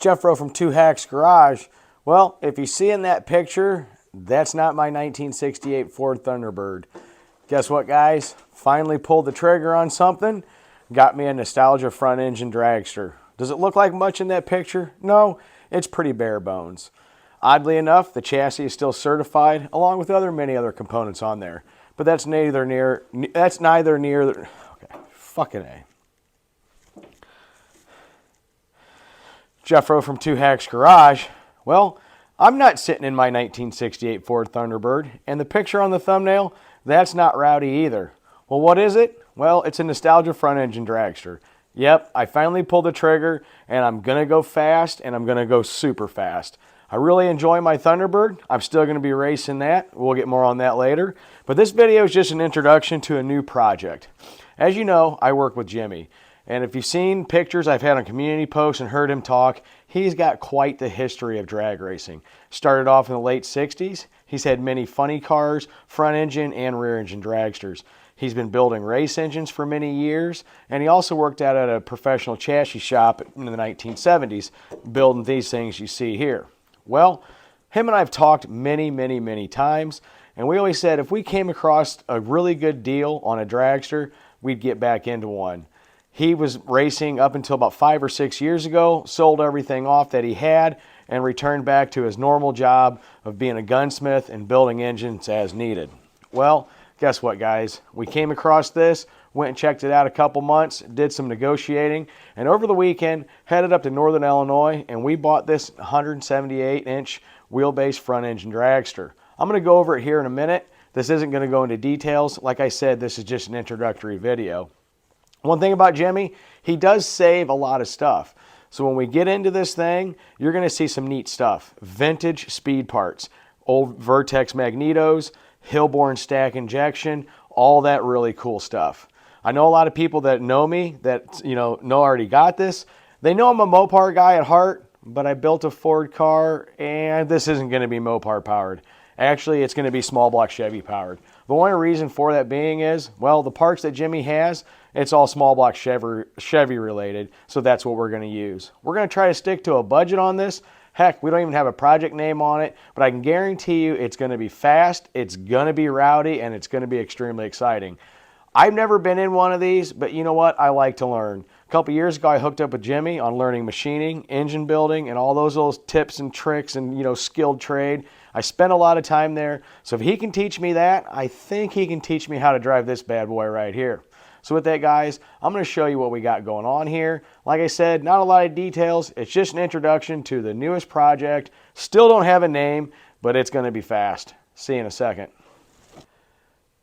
Jeffro from Two Hacks Garage. Well, if you see in that picture, that's not my 1968 Ford Thunderbird. Guess what, guys? Finally pulled the trigger on something. Got me a nostalgia front engine dragster. Does it look like much in that picture? No, it's pretty bare bones. Oddly enough, the chassis is still certified, along with many other components on there. But that's neither near. Okay, fucking A. Jeffro from Two Hacks Garage. Well, I'm not sitting in my 1968 Ford Thunderbird, and the picture on the thumbnail, that's not rowdy either. Well, what is it? Well, it's a nostalgia front engine dragster. Yep, I finally pulled the trigger, and I'm going to go fast, and I'm going to go super fast. I really enjoy my Thunderbird. I'm still going to be racing that. We'll get more on that later. But this video is just an introduction to a new project. As you know, I work with Jimmy. And if you've seen pictures I've had on community posts and heard him talk, he's got quite the history of drag racing. Started off in the late 60s. He's had many funny cars, front engine and rear engine dragsters. He's been building race engines for many years, and he also worked out at a professional chassis shop in the 1970s, building these things you see here. Well, him and I have talked many times, and we always said if we came across a really good deal on a dragster, we'd get back into one. He was racing up until about 5 or 6 years ago, sold everything off that he had, and returned back to his normal job of being a gunsmith and building engines as needed. Well, guess what, guys? We came across this, went and checked it out a couple months, did some negotiating, and over the weekend, headed up to Northern Illinois, and we bought this 178-inch wheelbase front engine dragster. I'm going to go over it here in a minute. This isn't going to go into details. Like I said, this is just an introductory video. One thing about Jimmy, he does save a lot of stuff. So when we get into this thing, you're going to see some neat stuff. Vintage speed parts, old Vertex magnetos, Hilborn stack injection, all that really cool stuff. I know a lot of people that know me that know already got this. They know I'm a Mopar guy at heart, but I built a Ford car and this isn't going to be Mopar powered. Actually, it's going to be small block Chevy powered. The only reason for that being is, well, the parts that Jimmy has, it's all small block Chevy related, so that's what we're going to use. We're going to try to stick to a budget on this. Heck, we don't even have a project name on it, but I can guarantee you it's going to be fast, it's going to be rowdy, and it's going to be extremely exciting. I've never been in one of these, but you know what? I like to learn. A couple years ago, I hooked up with Jimmy on learning machining, engine building, and all those little tips and tricks and, skilled trade. I spent a lot of time there, so if he can teach me that, I think he can teach me how to drive this bad boy right here. So with that, guys, I'm going to show you what we got going on here. Like I said, not a lot of details. It's just an introduction to the newest project. Still don't have a name, but it's going to be fast. See you in a second.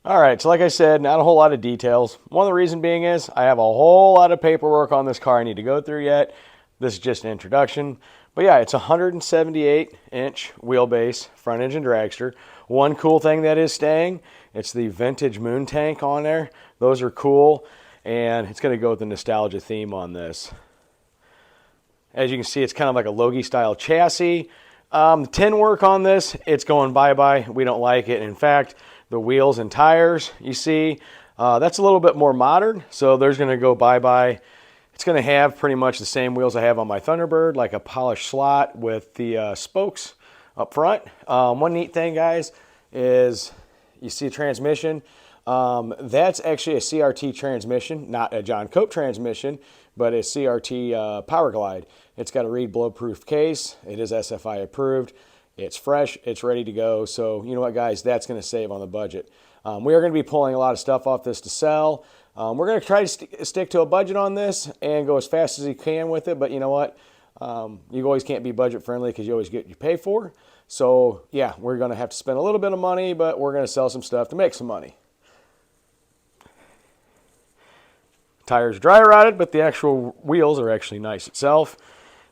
All right, so like I said, not a whole lot of details. One of the reasons being is I have a whole lot of paperwork on this car I need to go through yet. This is just an introduction. But yeah, it's a 178-inch wheelbase front engine dragster. One cool thing that is staying, it's the vintage moon tank on there. Those are cool, and it's going to go with the nostalgia theme on this. As you can see, it's kind of like a Logie-style chassis. Tin work on this, it's going bye-bye. We don't like it. In fact, the wheels and tires, you see, that's a little bit more modern, so there's going to go bye-bye. It's going to have pretty much the same wheels I have on my Thunderbird, like a polished slot with the spokes up front. One neat thing, guys, is you see a transmission. That's actually a CRT transmission, not a John Cope transmission, but a CRT Power Glide. It's got a Reed blow-proof case. It is SFI approved. It's fresh. It's ready to go. So you know what, guys? That's going to save on the budget. We are going to be pulling a lot of stuff off this to sell. We're going to try to stick to a budget on this and go as fast as you can with it. But you know what? You always can't be budget friendly because you always get what you pay for. So yeah, we're going to have to spend a little bit of money, but we're going to sell some stuff to make some money. Tires dry rotted, but the actual wheels are actually nice itself.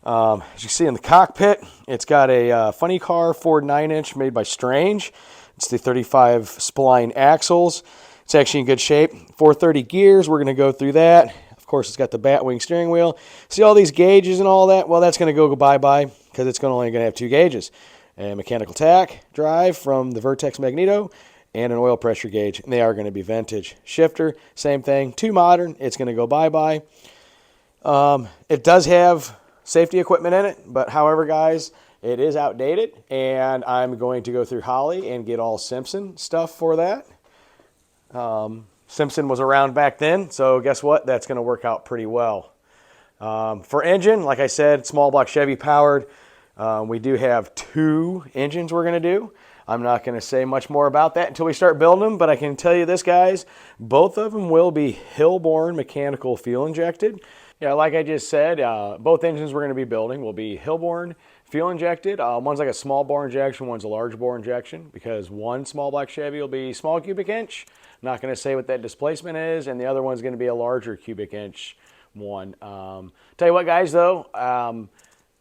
As you see in the cockpit, it's got a funny car Ford 9-inch made by Strange. It's the 35 spline axles. It's actually in good shape. 430 gears, we're going to go through that. Of course, it's got the Batwing steering wheel. See all these gauges and all that? Well, that's going to go bye-bye because it's only going to have 2 gauges. A mechanical tack drive from the Vertex magneto and an oil pressure gauge. And they are going to be vintage. Shifter, same thing. Too modern, it's going to go bye-bye. It does have safety equipment in it. But however, guys, it is outdated, and I'm going to go through Holly and get all Simpson stuff for that. Simpson was around back then, so guess what? That's going to work out pretty well. For engine, like I said, small block Chevy powered. We do have 2 engines we're going to do. I'm not going to say much more about that until we start building them, but I can tell you this, guys, both of them will be Hilborn mechanical fuel injected. Yeah, like I just said, both engines we're going to be building will be Hilborn fuel injected. One's like a small bore injection, one's a large bore injection, because one small block Chevy will be small cubic inch. I'm not going to say what that displacement is, and the other one's going to be a larger cubic inch one. Tell you what, guys, though,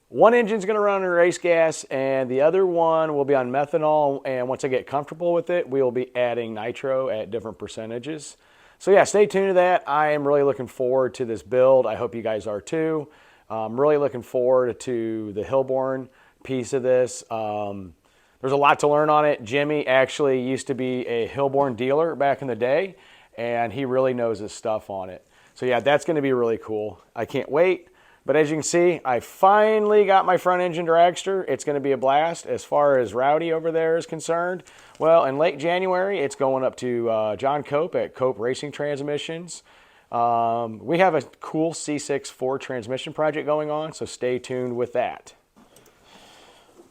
one engine's going to run on race gas, and the other one will be on methanol, and once I get comfortable with it, we will be adding nitro at different percentages. So yeah, stay tuned to that. I am really looking forward to this build. I hope you guys are too. I'm really looking forward to the Hilborn piece of this. There's a lot to learn on it. Jimmy actually used to be a Hilborn dealer back in the day, and he really knows his stuff on it. So yeah, that's going to be really cool. I can't wait. But as you can see, I finally got my front engine dragster. It's going to be a blast. As far as Rowdy over there is concerned, well, in late January, it's going up to John Cope at Cope Racing Transmissions. We have a cool C6 Ford transmission project going on, so stay tuned with that.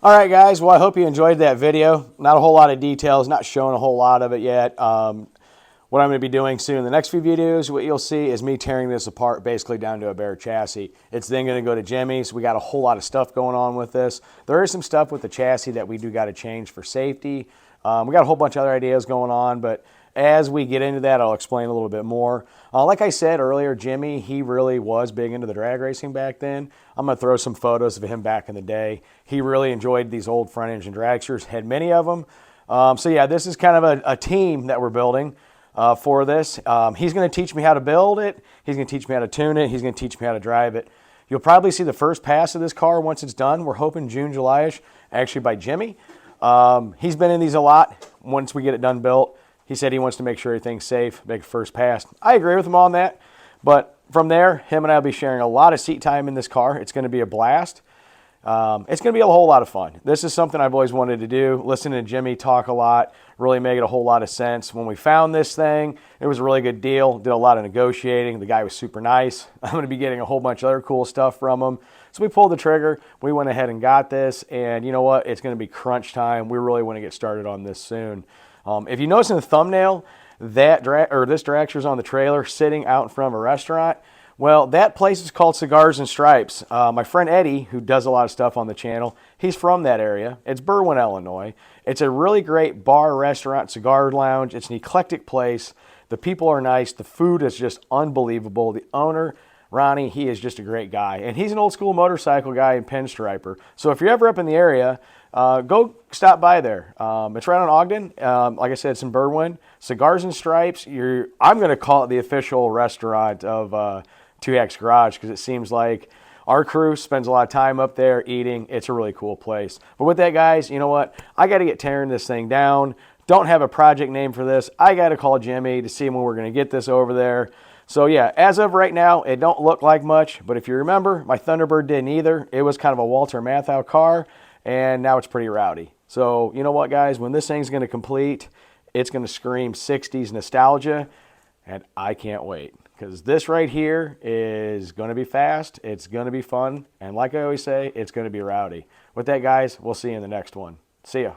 All right, guys. Well, I hope you enjoyed that video. Not a whole lot of details, not showing a whole lot of it yet. What I'm going to be doing soon in the next few videos, what you'll see is me tearing this apart basically down to a bare chassis. It's then going to go to Jimmy's. We got a whole lot of stuff going on with this. There is some stuff with the chassis that we do got to change for safety. We got a whole bunch of other ideas going on, but as we get into that, I'll explain a little bit more. Like I said earlier, Jimmy, he really was big into the drag racing back then. I'm going to throw some photos of him back in the day. He really enjoyed these old front engine dragsters, had many of them. So yeah, this is kind of a team that we're building. For this. He's going to teach me how to build it. He's going to teach me how to tune it. He's going to teach me how to drive it. You'll probably see the first pass of this car once it's done. We're hoping June, July-ish, actually by Jimmy. He's been in these a lot. Once we get it done built, he said he wants to make sure everything's safe, make first pass. I agree with him on that. But from there, him and I will be sharing a lot of seat time in this car. It's going to be a blast. It's going to be a whole lot of fun. This is something I've always wanted to do. Listen to Jimmy talk a lot, really make it a whole lot of sense. When we found this thing, it was a really good deal. Did a lot of negotiating. The guy was super nice. I'm going to be getting a whole bunch of other cool stuff from him. So we pulled the trigger. We went ahead and got this. And you know what? It's going to be crunch time. We really want to get started on this soon. If you notice in the thumbnail, this dragster's on the trailer sitting out in front of a restaurant. Well, that place is called Cigars and Stripes. My friend Eddie, who does a lot of stuff on the channel, he's from that area. It's Berwyn, Illinois. It's a really great bar, restaurant, cigar lounge. It's an eclectic place. The people are nice. The food is just unbelievable. The owner, Ronnie, he is just a great guy. And he's an old school motorcycle guy and pinstriper. So if you're ever up in the area, go stop by there. It's right on Ogden. Like I said, it's in Berwyn. Cigars and Stripes. I'm going to call it the official restaurant of 2X Garage, because it seems like our crew spends a lot of time up there eating. It's a really cool place. But with that, guys, you know what? I got to get tearing this thing down. Don't have a project name for this. I got to call Jimmy to see when we're going to get this over there. So yeah, as of right now, it don't look like much. But if you remember, my Thunderbird didn't either. It was kind of a Walter Matthau car, and now it's pretty rowdy. So you know what, guys? When this thing's going to complete, it's going to scream 60s nostalgia, and I can't wait. Because this right here is going to be fast, it's going to be fun, and like I always say, it's going to be rowdy. With that, guys, we'll see you in the next one. See ya.